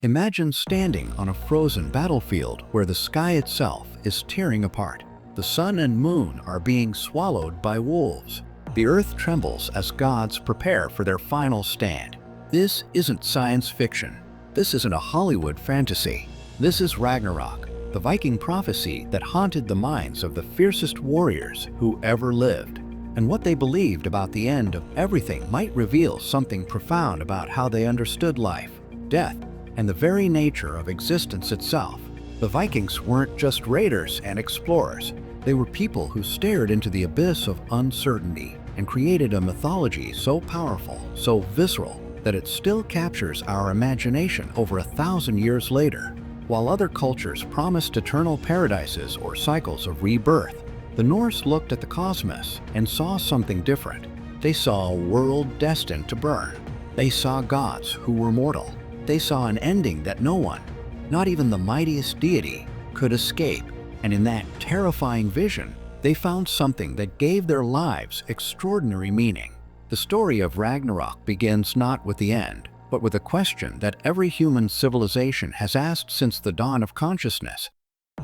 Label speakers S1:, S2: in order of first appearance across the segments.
S1: Imagine standing on a frozen battlefield where the sky itself is tearing apart. The sun and moon are being swallowed by wolves. The earth trembles as gods prepare for their final stand. This isn't science fiction. This isn't a Hollywood fantasy. This is Ragnarok, the Viking prophecy that haunted the minds of the fiercest warriors who ever lived. And what they believed about the end of everything might reveal something profound about how they understood life, death, and the very nature of existence itself. The Vikings weren't just raiders and explorers. They were people who stared into the abyss of uncertainty and created a mythology so powerful, so visceral, that it still captures our imagination over 1,000 years later. While other cultures promised eternal paradises or cycles of rebirth, the Norse looked at the cosmos and saw something different. They saw a world destined to burn. They saw gods who were mortal. They saw an ending that no one, not even the mightiest deity, could escape. And in that terrifying vision, they found something that gave their lives extraordinary meaning. The story of Ragnarok begins not with the end, but with a question that every human civilization has asked since the dawn of consciousness.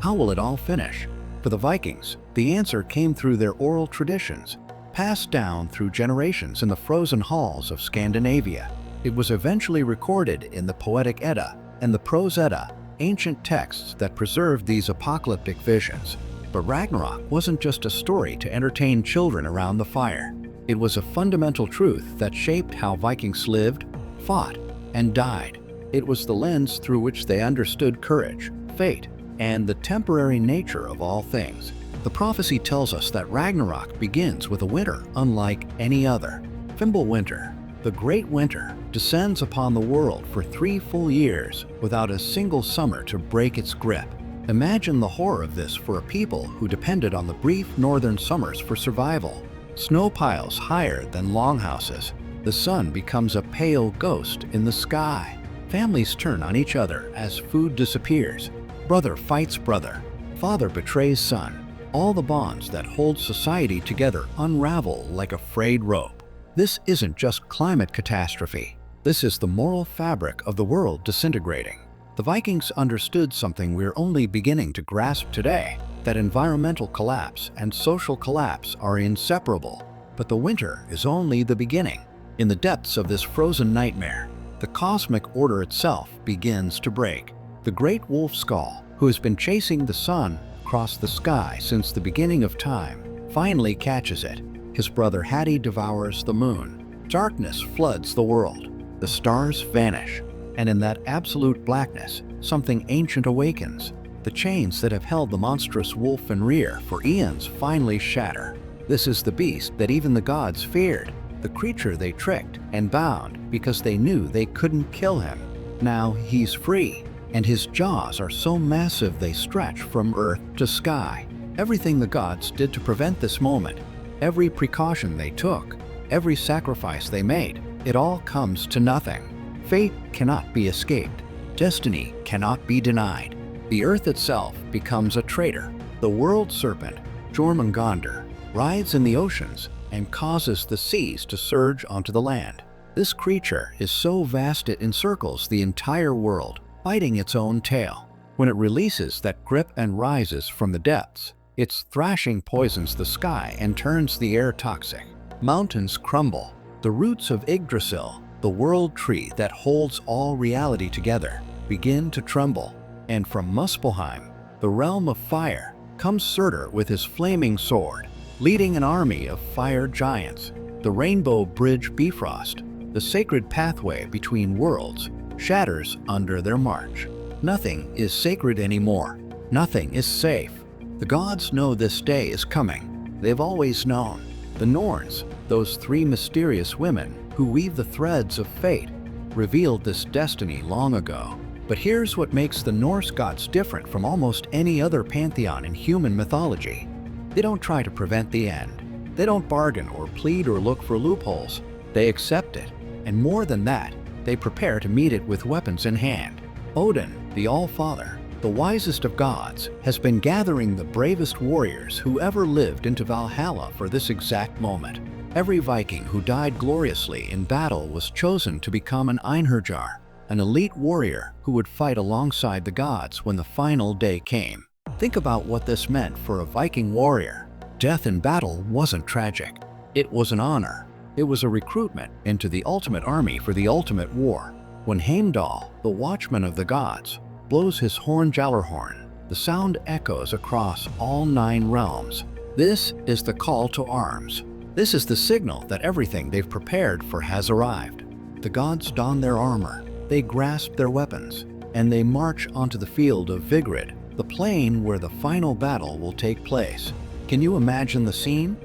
S1: How will it all finish? For the Vikings, the answer came through their oral traditions, passed down through generations in the frozen halls of Scandinavia. It was eventually recorded in the Poetic Edda and the Prose Edda, ancient texts that preserved these apocalyptic visions. But Ragnarok wasn't just a story to entertain children around the fire. It was a fundamental truth that shaped how Vikings lived, fought, and died. It was the lens through which they understood courage, fate, and the temporary nature of all things. The prophecy tells us that Ragnarok begins with a winter unlike any other. Fimbulwinter, the great winter, descends upon the world for 3 full years without a single summer to break its grip. Imagine the horror of this for a people who depended on the brief northern summers for survival. Snow piles higher than longhouses. The sun becomes a pale ghost in the sky. Families turn on each other as food disappears. Brother fights brother. Father betrays son. All the bonds that hold society together unravel like a frayed rope. This isn't just climate catastrophe. This is the moral fabric of the world disintegrating. The Vikings understood something we're only beginning to grasp today, that environmental collapse and social collapse are inseparable. But the winter is only the beginning. In the depths of this frozen nightmare, the cosmic order itself begins to break. The great wolf skull, who has been chasing the sun across the sky since the beginning of time, finally catches it. His brother Hati devours the moon. Darkness floods the world. The stars vanish. And in that absolute blackness, something ancient awakens. The chains that have held the monstrous wolf Fenrir for eons finally shatter. This is the beast that even the gods feared, the creature they tricked and bound because they knew they couldn't kill him. Now he's free, and his jaws are so massive they stretch from earth to sky. Everything the gods did to prevent this moment, every precaution they took, every sacrifice they made, it all comes to nothing. Fate cannot be escaped. Destiny cannot be denied. The earth itself becomes a traitor. The World Serpent, Jormungandr, rides in the oceans and causes the seas to surge onto the land. This creature is so vast it encircles the entire world, biting its own tail. When it releases that grip and rises from the depths, its thrashing poisons the sky and turns the air toxic. Mountains crumble. The roots of Yggdrasil, the world tree that holds all reality together, begin to tremble. And from Muspelheim, the realm of fire, comes Surtr with his flaming sword, leading an army of fire giants. The rainbow bridge Bifrost, the sacred pathway between worlds, shatters under their march. Nothing is sacred anymore. Nothing is safe. The gods know this day is coming. They've always known. The Norns, those 3 mysterious women who weave the threads of fate, revealed this destiny long ago. But here's what makes the Norse gods different from almost any other pantheon in human mythology. They don't try to prevent the end. They don't bargain or plead or look for loopholes. They accept it. And more than that, they prepare to meet it with weapons in hand. Odin, the All-Father, the wisest of gods, has been gathering the bravest warriors who ever lived into Valhalla for this exact moment. Every Viking who died gloriously in battle was chosen to become an Einherjar, an elite warrior who would fight alongside the gods when the final day came. Think about what this meant for a Viking warrior. Death in battle wasn't tragic. It was an honor. It was a recruitment into the ultimate army for the ultimate war. When Heimdall, the watchman of the gods, blows his horn Jallarhorn, the sound echoes across all 9 realms. This is the call to arms. This is the signal that everything they've prepared for has arrived. The gods don their armor, they grasp their weapons, and they march onto the field of Vigrid, the plain where the final battle will take place. Can you imagine the scene?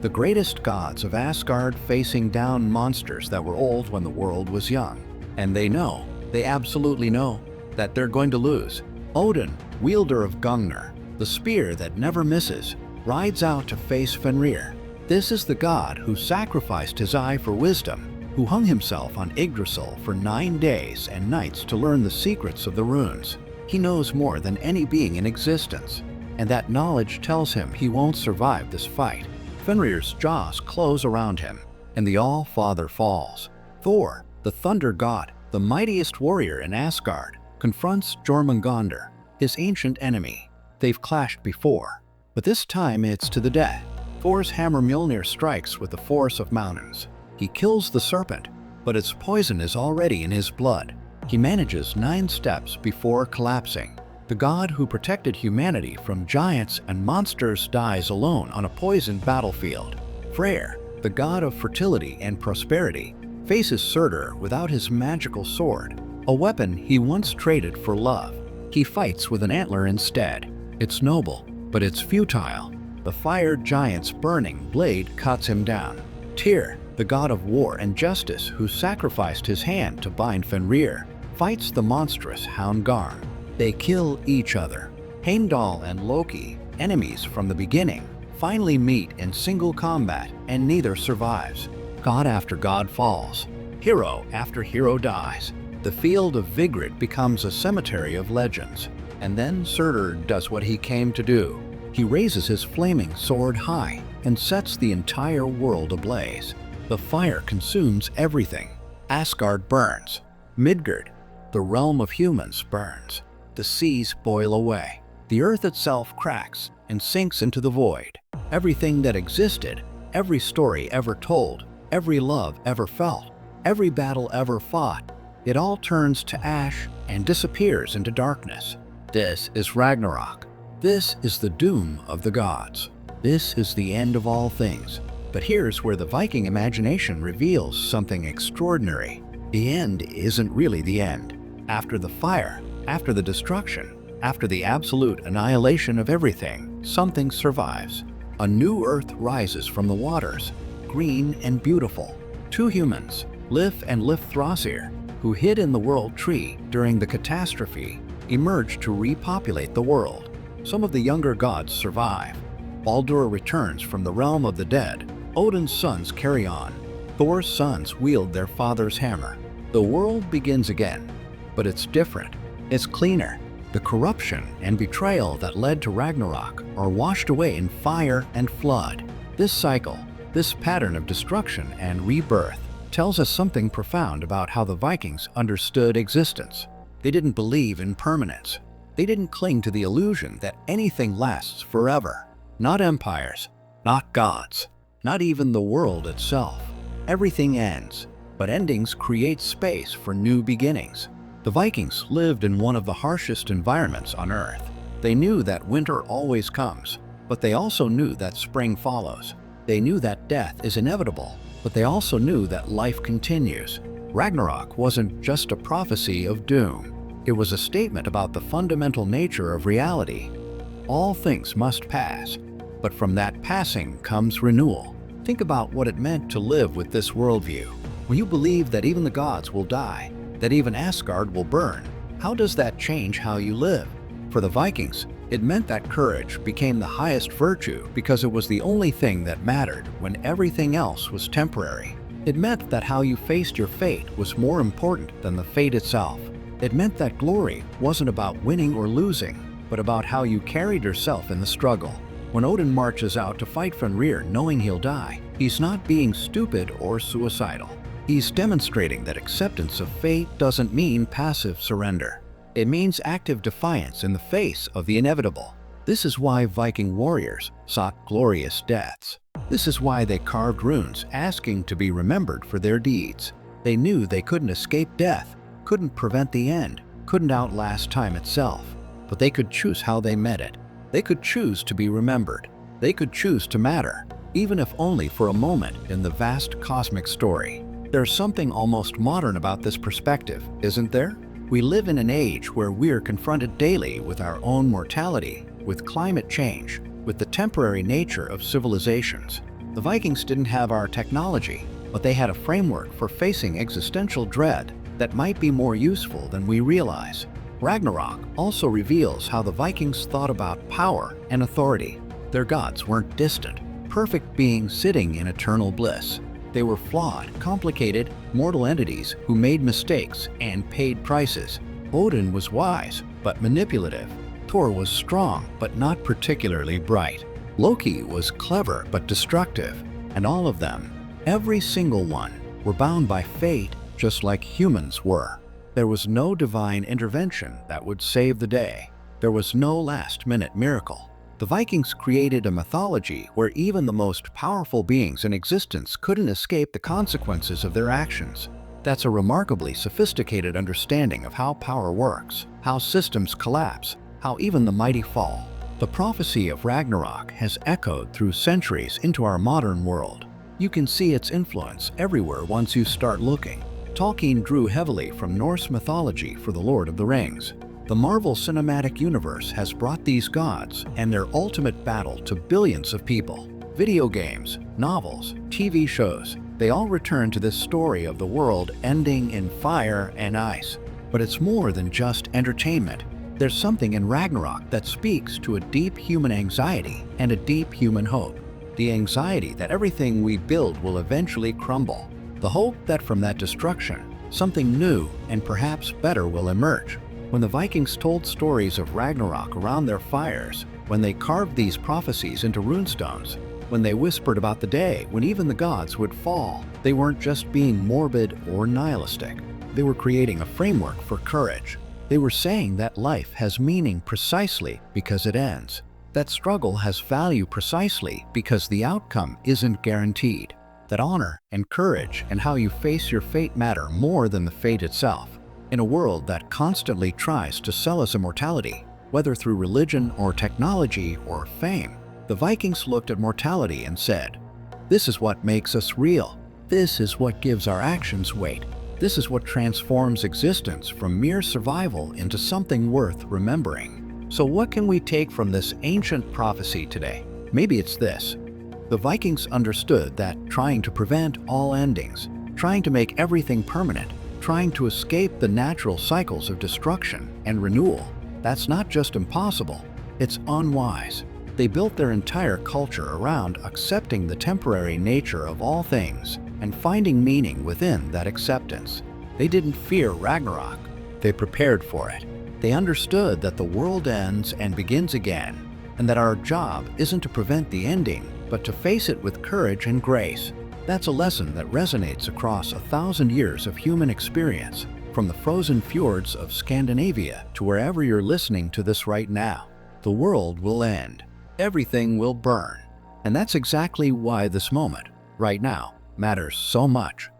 S1: The greatest gods of Asgard facing down monsters that were old when the world was young. And they absolutely know, that they're going to lose. Odin, wielder of Gungnir, the spear that never misses, rides out to face Fenrir. This is the god who sacrificed his eye for wisdom, who hung himself on Yggdrasil for 9 days and nights to learn the secrets of the runes. He knows more than any being in existence, and that knowledge tells him he won't survive this fight. Fenrir's jaws close around him, and the All-Father falls. Thor, the thunder god, the mightiest warrior in Asgard, confronts Jormungandr, his ancient enemy. They've clashed before, but this time it's to the death. Thor's hammer Mjolnir strikes with the force of mountains. He kills the serpent, but its poison is already in his blood. He manages 9 steps before collapsing. The god who protected humanity from giants and monsters dies alone on a poisoned battlefield. Freyr, the god of fertility and prosperity, faces Surtr without his magical sword, a weapon he once traded for love. He fights with an antler instead. It's noble, but it's futile. The fire giant's burning blade cuts him down. Tyr, the god of war and justice who sacrificed his hand to bind Fenrir, fights the monstrous Hound Garm. They kill each other. Heimdall and Loki, enemies from the beginning, finally meet in single combat, and neither survives. God after god falls. Hero after hero dies. The field of Vigrid becomes a cemetery of legends. And then Surtr does what he came to do. He raises his flaming sword high and sets the entire world ablaze. The fire consumes everything. Asgard burns. Midgard, the realm of humans, burns. The seas boil away. The earth itself cracks and sinks into the void. Everything that existed, every story ever told, every love ever felt, every battle ever fought, it all turns to ash and disappears into darkness. This is Ragnarok. This is the doom of the gods. This is the end of all things. But here's where the Viking imagination reveals something extraordinary. The end isn't really the end. After the fire, after the destruction, after the absolute annihilation of everything, something survives. A new earth rises from the waters, green and beautiful. 2 humans, Lif and Lifthrasir, who hid in the World Tree during the catastrophe, emerge to repopulate the world. Some of the younger gods survive. Baldur returns from the realm of the dead. Odin's sons carry on. Thor's sons wield their father's hammer. The world begins again, but it's different. It's cleaner. The corruption and betrayal that led to Ragnarok are washed away in fire and flood. This cycle, this pattern of destruction and rebirth, tells us something profound about how the Vikings understood existence. They didn't believe in permanence. They didn't cling to the illusion that anything lasts forever. Not empires, not gods, not even the world itself. Everything ends, but endings create space for new beginnings. The Vikings lived in one of the harshest environments on Earth. They knew that winter always comes, but they also knew that spring follows. They knew that death is inevitable, but they also knew that life continues. Ragnarok wasn't just a prophecy of doom. It was a statement about the fundamental nature of reality. All things must pass, but from that passing comes renewal. Think about what it meant to live with this worldview. When you believe that even the gods will die, that even Asgard will burn, how does that change how you live? For the Vikings, it meant that courage became the highest virtue because it was the only thing that mattered when everything else was temporary. It meant that how you faced your fate was more important than the fate itself. It meant that glory wasn't about winning or losing, but about how you carried yourself in the struggle. When Odin marches out to fight Fenrir knowing he'll die, he's not being stupid or suicidal. He's demonstrating that acceptance of fate doesn't mean passive surrender. It means active defiance in the face of the inevitable. This is why Viking warriors sought glorious deaths. This is why they carved runes asking to be remembered for their deeds. They knew they couldn't escape death, couldn't prevent the end, couldn't outlast time itself. But they could choose how they met it. They could choose to be remembered. They could choose to matter, even if only for a moment in the vast cosmic story. There's something almost modern about this perspective, isn't there? We live in an age where we're confronted daily with our own mortality, with climate change, with the temporary nature of civilizations. The Vikings didn't have our technology, but they had a framework for facing existential dread that might be more useful than we realize. Ragnarok also reveals how the Vikings thought about power and authority. Their gods weren't distant, perfect beings sitting in eternal bliss. They were flawed, complicated, mortal entities who made mistakes and paid prices. Odin was wise, but manipulative. Thor was strong, but not particularly bright. Loki was clever, but destructive. And all of them, every single one, were bound by fate just like humans were. There was no divine intervention that would save the day. There was no last-minute miracle. The Vikings created a mythology where even the most powerful beings in existence couldn't escape the consequences of their actions. That's a remarkably sophisticated understanding of how power works, how systems collapse, how even the mighty fall. The prophecy of Ragnarok has echoed through centuries into our modern world. You can see its influence everywhere once you start looking. Tolkien drew heavily from Norse mythology for The Lord of the Rings. The Marvel Cinematic Universe has brought these gods and their ultimate battle to billions of people. Video games, novels, TV shows, they all return to this story of the world ending in fire and ice. But it's more than just entertainment. There's something in Ragnarok that speaks to a deep human anxiety and a deep human hope. The anxiety that everything we build will eventually crumble. The hope that from that destruction, something new and perhaps better will emerge. When the Vikings told stories of Ragnarok around their fires, when they carved these prophecies into runestones, when they whispered about the day when even the gods would fall, they weren't just being morbid or nihilistic. They were creating a framework for courage. They were saying that life has meaning precisely because it ends. That struggle has value precisely because the outcome isn't guaranteed. That honor and courage and how you face your fate matter more than the fate itself. In a world that constantly tries to sell us immortality, whether through religion or technology or fame, the Vikings looked at mortality and said, "This is what makes us real. This is what gives our actions weight. This is what transforms existence from mere survival into something worth remembering." So what can we take from this ancient prophecy today? Maybe it's this. The Vikings understood that trying to prevent all endings, trying to make everything permanent, trying to escape the natural cycles of destruction and renewal, that's not just impossible, it's unwise. They built their entire culture around accepting the temporary nature of all things and finding meaning within that acceptance. They didn't fear Ragnarok, they prepared for it. They understood that the world ends and begins again, and that our job isn't to prevent the ending, but to face it with courage and grace. That's a lesson that resonates across 1,000 years of human experience, from the frozen fjords of Scandinavia to wherever you're listening to this right now. The world will end. Everything will burn. And that's exactly why this moment, right now, matters so much.